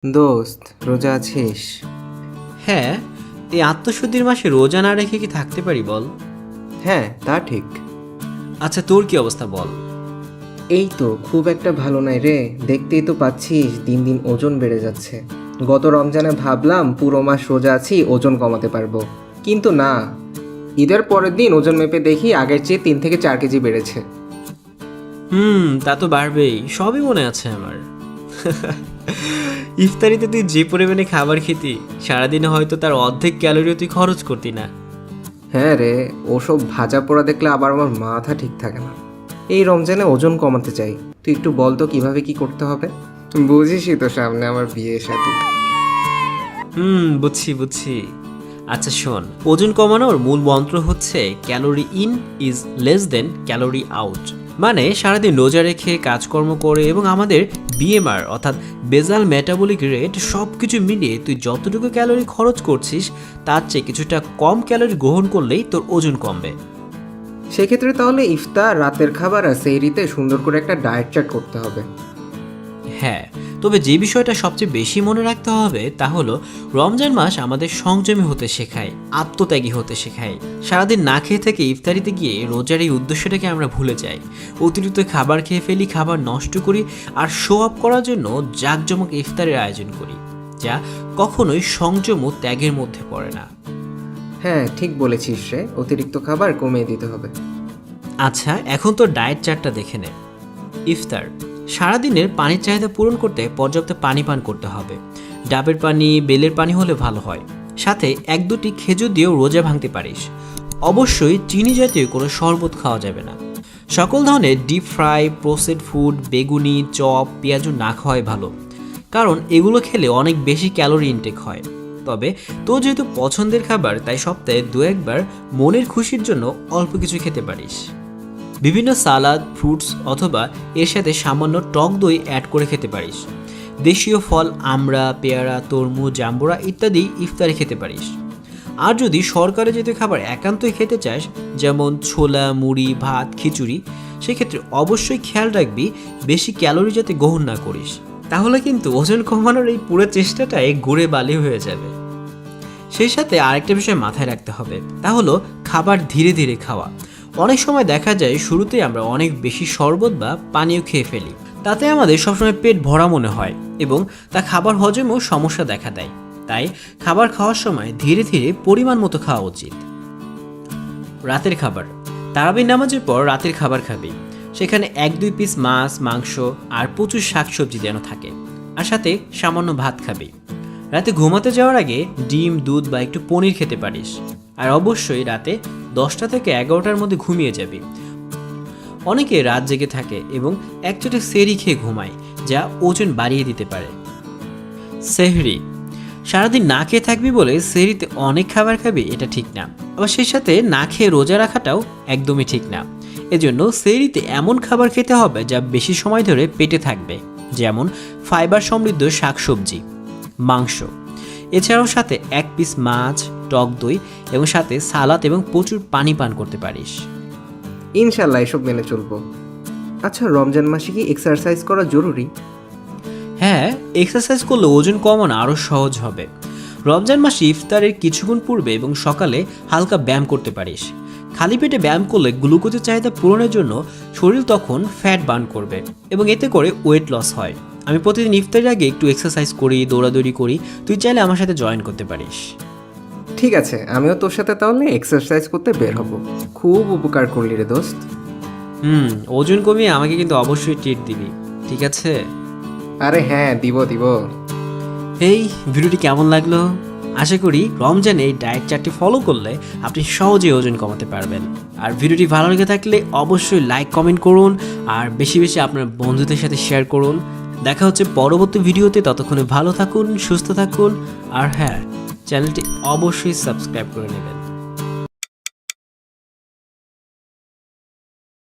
দোস্ত, রোজা আছিস? হ্যাঁ, এই আত্মশুদ্ধির মাসে রোজা না রেখে কি থাকতে পারি বল? হ্যাঁ, তা ঠিক। আচ্ছা, তোর কি অবস্থা বল? এই তো খুব একটা ভালো নাই রে। দেখতেই তো পাচ্ছিস দিন দিন ওজন বেড়ে যাচ্ছে। গত রমজানে ভাবলাম পুরো মাস রোজা আছি, ওজন কমাতে পারবো, কিন্তু না। ঈদের পরের দিন ওজন মেপে দেখি আগের চেয়ে 3 থেকে 4 কেজি বেড়েছে। তা তো বাড়বেই, সবই মনে আছে আমার। ইফতারিতে তুই যে পরিমাণে খাবার খেতি, সারাদিনে হয়তো তার অর্ধেক ক্যালোরিও তুই খরচ করতি না। হ্যাঁ রে, ওসব ভাজা পোড়া দেখলে আবার আমার মাথা ঠিক থাকে না। এই রমজানে ওজন কমাতে চাই। তুই একটু বল তো কিভাবে কি করতে হবে। বুঝিসই তো, সামনে আমার বিয়ে শাদী। বুঝছি বুঝছি। আচ্ছা শোন, ওজন কমানোর মূল মন্ত্র হচ্ছে calorie in is less than calorie out. মানে সারাদিন রোজা রেখে কাজকর্ম করে এবং আমাদের বিএমআর অর্থাৎ বেজাল মেটাবলিক রেট সব কিছু মিলিয়ে তুই যতটুকু ক্যালোরি খরচ করছিস তার চেয়ে কিছুটা কম ক্যালোরি গ্রহণ করলেই তোর ওজন কমবে। সেক্ষেত্রে তাহলে ইফতার, রাতের খাবার আর সেহরিতে সুন্দর করে একটা ডায়েট চার্ট করতে হবে। হ্যাঁ, তবে যে বিষয়টা সবচেয়ে বেশি মনে রাখতে হবে তা হলো রমজান মাস আমাদের সংযমী হতে শেখায়, আত্মত্যাগী হতে শেখায়। সারাদিন না খেয়ে থেকে ইফতারিতে গিয়ে রোজার এই উদ্দেশ্যটাকে আমরা ভুলে যাই। অতিরিক্ত খাবার খেয়ে ফেলি, খাবার নষ্ট করি আর শো আপ করার জন্য জাঁকজমক ইফতারের আয়োজন করি, যা কখনোই সংযম ও ত্যাগের মধ্যে পড়ে না। হ্যাঁ, ঠিক বলেছিস রে, অতিরিক্ত খাবার কমিয়ে দিতে হবে। আচ্ছা, এখন তো ডায়েট চার্টটা দেখে নে। ইফতার, সারাদিনের পানির চাহিদা পূরণ করতে পর্যাপ্ত পানি পান করতে হবে। ডাবের পানি, বেলের পানি হলে ভালো হয়। সাথে 1-2টি খেজুর দিয়েও রোজা ভাঙতে পারিস। অবশ্যই চিনি জাতীয় কোনো শরবত খাওয়া যাবে না। সকল ধরনের ডিপ ফ্রাই, প্রসেসড ফুড, বেগুনি, চপ, পেঁয়াজু না খাওয়াই ভালো, কারণ এগুলো খেলে অনেক বেশি ক্যালোরি ইনটেক হয়। তবে তোর যেহেতু পছন্দের খাবার, তাই সপ্তাহে 2-1 বার মনের খুশির জন্য অল্প কিছু খেতে পারিস। বিভিন্ন সালাদ, ফ্রুটস অথবা এর সাথে সামান্য টক দই অ্যাড করে খেতে পারিস। দেশীয় ফল আমড়া, পেয়ারা, তরমুজ, জাম্বুরা ইত্যাদি ইফতারে খেতে পারিস। আর যদি সরকারি জাতীয় খাবার একান্তই খেতে চাস, যেমন ছোলা, মুড়ি, ভাত, খিচুড়ি, সেক্ষেত্রে অবশ্যই খেয়াল রাখবি বেশি ক্যালোরি যাতে গ্রহণ না করিস। তাহলে কিন্তু ওজন কমানোর এই পুরো চেষ্টাটাই গুড়ে বালি হয়ে যাবে। সেই সাথে আরেকটা বিষয় মাথায় রাখতে হবে, তা হলো খাবার ধীরে ধীরে খাওয়া। অনেক সময় দেখা যায় শুরুতেই আমরা অনেক বেশি শরবত বা পানীয় খেয়ে ফেলি, তাতে আমাদের সবসময় পেট ভরা মনে হয় এবং তা খাবার হজমেও সমস্যা দেখা দেয়। তাই খাবার খাওয়ার সময় ধীরে ধীরে পরিমাণ মতো খাওয়া উচিত। রাতের খাবার, তারাবির নামাজের পর রাতের খাবার খাবি। সেখানে 1-2 পিস মাছ, মাংস আর প্রচুর শাকসবজি যেন থাকে, আর সাথে সামান্য ভাত খাবি। রাতে ঘুমাতে যাওয়ার আগে ডিম, দুধ বা একটু পনির খেতে পারিস। আর অবশ্যই রাতে 10টা থেকে 11টার মধ্যে ঘুমিয়ে যাবি। অনেকে রাত জেগে থাকে এবং একচোটে সেহরি খেয়ে ঘুমায়, যা ওজন বাড়িয়ে দিতে পারে। সেহরি, সারাদিন না খেয়ে থাকবি বলে সেহরিতে অনেক খাবার খাবি, এটা ঠিক না। আবার সেই সাথে না খেয়ে রোজা রাখাটাও একদমই ঠিক না। এজন্য সেহরিতে এমন খাবার খেতে হবে যা বেশি সময় ধরে পেটে থাকবে, যেমন ফাইবার সমৃদ্ধ শাকসবজি, মাংস, এছাড়াও সাথে 1 পিস মাছ, টক দই এবং সাথে সালাদ এবং প্রচুর পানি পান করতে পারিস। ইনশাল্লাহ এসব মেনে চলবো। আচ্ছা, রমজান মাসে কি এক্সারসাইজ করা জরুরি? হ্যাঁ, এক্সারসাইজ করলে ওজন কমানো আরও সহজ হবে। রমজান মাসে ইফতারের কিছুক্ষণ পূর্বে এবং সকালে হালকা ব্যায়াম করতে পারিস। খালি পেটে ব্যায়াম করলে গ্লুকোজের চাহিদা পূরণের জন্য শরীর তখন ফ্যাট বার্ন করবে এবং এতে করে ওয়েট লস হয়। আমি প্রতিদিন ইফতারের আগে একটু এক্সারসাইজ করি, দৌড়াদৌড়ি করি। তুই চাইলে আমার সাথে জয়েন করতে পারিস। ঠিক আছে, আমিও তোর সাথে তাহলে এক্সারসাইজ করতে বের হব। খুব উপকার করলি রে দোস্ত। ওজন কমিয়ে আমাকে কিন্তু অবশ্যই ট্রিট দিবি, ঠিক আছে? আরে হ্যাঁ, দিব দিব। এই ভিডিওটি কেমন লাগলো? আশা করি রমজানে এই ডায়েট চার্টটি ফলো করলে আপনি সহজেই ওজন কমাতে পারবেন। আর ভিডিওটি ভালো লেগে থাকলে অবশ্যই লাইক, কমেন্ট করুন আর বেশি বেশি আপনার বন্ধুদের সাথে শেয়ার করুন। দেখা হচ্ছে পরবর্তী ভিডিওতে। ততক্ষণে ভালো থাকুন, সুস্থ থাকুন আর হ্যাঁ, চ্যানেলটি অবশ্যই সাবস্ক্রাইব করে নেবেন।